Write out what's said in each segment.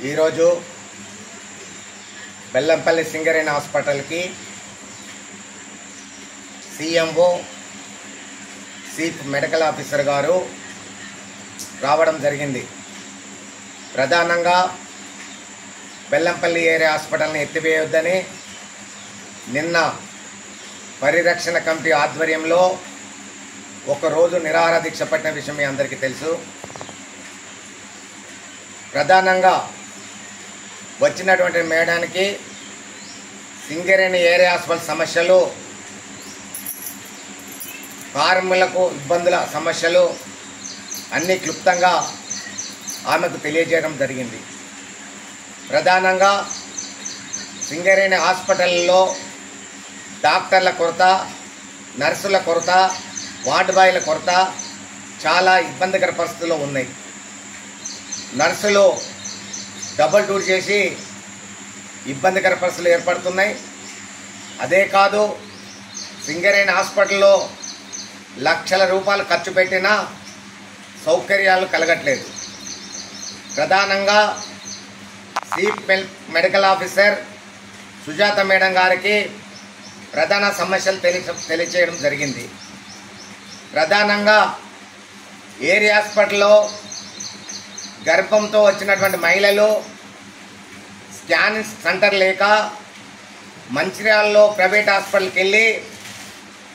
ఈరోజు బెల్లంపల్లి సింగరేణి హాస్పిటల్కి CMO chief medical officer గారు రావడం జరిగింది. ప్రధానంగా బెల్లంపల్లి ఏరియా హాస్పిటల్ని ఎత్తివేయొద్దని నిన్న పరిరక్షణ కమిటీ ఆధ్వర్యంలో ఒకరోజు నిరాహార దీక్ష పట్టిన విషయం మీ అందరికీ తెలుసు. ప్రధానంగా వచ్చినటువంటి మేడానికి సింగరేణి ఏరియా హాస్పిటల్ సమస్యలు, కార్మికులకు ఇబ్బందుల సమస్యలు అన్నీ క్లుప్తంగా ఆమెకు తెలియజేయడం జరిగింది. ప్రధానంగా సింగరేణి హాస్పిటల్లో డాక్టర్ల కొరత, నర్సుల కొరత, వార్డు బాయ్ల కొరత చాలా ఇబ్బందికర పరిస్థితుల్లో ఉన్నాయి. నర్సులు డబుల్ డ్యూటీ చేసి ఇబ్బందికర పరిస్థితులు ఏర్పడుతున్నాయి. అదే కాదు, సింగరేణి హాస్పిటల్లో లక్షల రూపాయలు ఖర్చు పెట్టినా సౌకర్యాలు కలగట్లేదు. ప్రధానంగా chief medical officer Sujatha madam గారికి ప్రధాన సమస్యలు తెలియచేయడం జరిగింది. ప్రధానంగా ఏరియా హాస్పిటల్లో గర్భంతో వచ్చినటువంటి మహిళలు స్కాన్ సెంటర్ లేక మంచిర్యాలలో ప్రైవేట్ హాస్పిటల్కి వెళ్ళి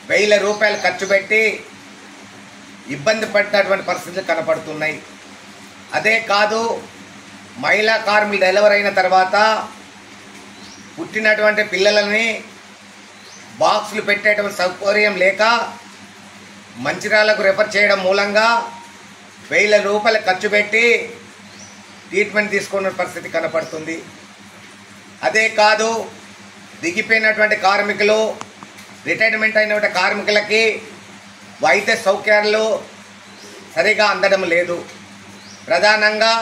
1000 రూపాయలు ఖర్చు పెట్టి ఇబ్బంది పడినటువంటి పరిస్థితులు కనపడుతున్నాయి. అదే కాదు, మహిళా కార్మికులు డెలివరీ అయిన తర్వాత పుట్టినటువంటి పిల్లలని బాక్సులు పెట్టేటువంటి సౌకర్యం లేక మంచిర్యాలకు రెఫర్ చేయడం మూలంగా 1000 రూపాయలు ఖర్చు పెట్టి ట్రీట్మెంట్ తీసుకున్న పరిస్థితి కనపడుతుంది. అదే కాదు, దిగిపోయినటువంటి కార్మికులు, రిటైర్మెంట్ అయినటువంటి కార్మికులకి వైద్య సౌకర్యాలు సరిగా అందడం లేదు. ప్రధానంగా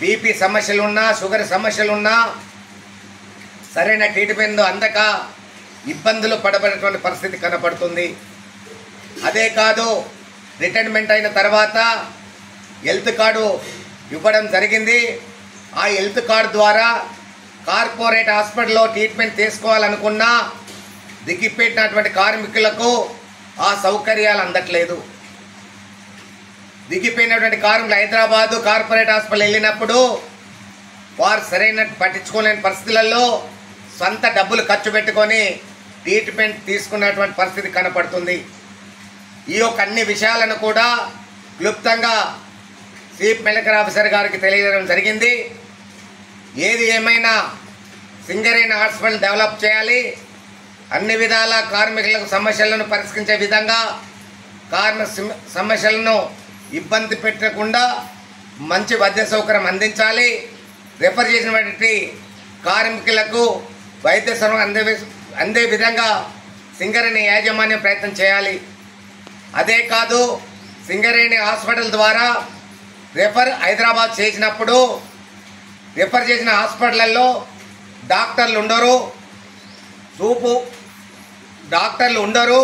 బీపీ సమస్యలున్నా, షుగర్ సమస్యలున్నా సరైన ట్రీట్మెంట్ అందక ఇబ్బందులు పడబడినటువంటి పరిస్థితి కనపడుతుంది. అదే కాదు, రిటైర్మెంట్ అయిన తర్వాత హెల్త్ కార్డు ఇవ్వడం జరిగింది. ఆ హెల్త్ కార్డు ద్వారా కార్పొరేట్ హాస్పిటల్లో ట్రీట్మెంట్ తీసుకోవాలనుకున్నా దిగిపెట్టినటువంటి కార్మికులకు ఆ సౌకర్యాలు అందట్లేదు. దిగిపోయినటువంటి కార్మికులు హైదరాబాదు కార్పొరేట్ హాస్పిటల్ వెళ్ళినప్పుడు వారు సరైన పట్టించుకోలేని పరిస్థితులలో సొంత డబ్బులు ఖర్చు పెట్టుకొని ట్రీట్మెంట్ తీసుకున్నటువంటి పరిస్థితి కనపడుతుంది. ఈ యొక్క అన్ని విషయాలను కూడా క్లుప్తంగా చీఫ్ మెడికల్ ఆఫీసర్ గారికి తెలియజేయడం జరిగింది. ఏది ఏమైనా సింగరేణి హాస్పిటల్ డెవలప్ చేయాలి, అన్ని విధాల కార్మికులకు సమస్యలను పరిష్కరించే విధంగా, కార్మిక సమస్యలను ఇబ్బంది పెట్టకుండా మంచి వైద్య సౌకర్యం అందించాలి. రెఫర్ చేసినటువంటి కార్మికులకు వైద్య సౌకర్యం అందే విధంగా సింగరేణి యాజమాన్యం ప్రయత్నం చేయాలి. అదే కాదు, సింగరేణి హాస్పిటల్ ద్వారా రెఫర్ హైదరాబాద్ చేసినప్పుడు రెఫర్ చేసిన హాస్పిటల్లో డాక్టర్లు ఉండరు, చూపు డాక్టర్లు ఉండరు,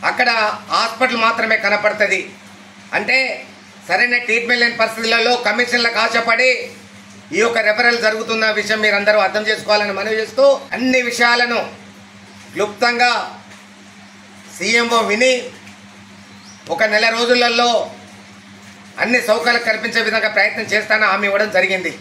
అక్కడ హాస్పిటల్ మాత్రమే కనపడుతుంది. అంటే సరైన ట్రీట్మెంట్ లేని పరిస్థితులలో కమిషన్లకు ఆశపడి ఈ యొక్క రెఫరల్ జరుగుతున్న విషయం మీరందరూ అర్థం చేసుకోవాలని మనవి చేస్తూ, అన్ని విషయాలను క్లుప్తంగా సీఎంఓ విని 1 నెల రోజులలో అన్ని సౌకర్యాలు కల్పించే విధంగా ప్రయత్నం చేస్తానని హామీ ఇవ్వడం జరిగింది.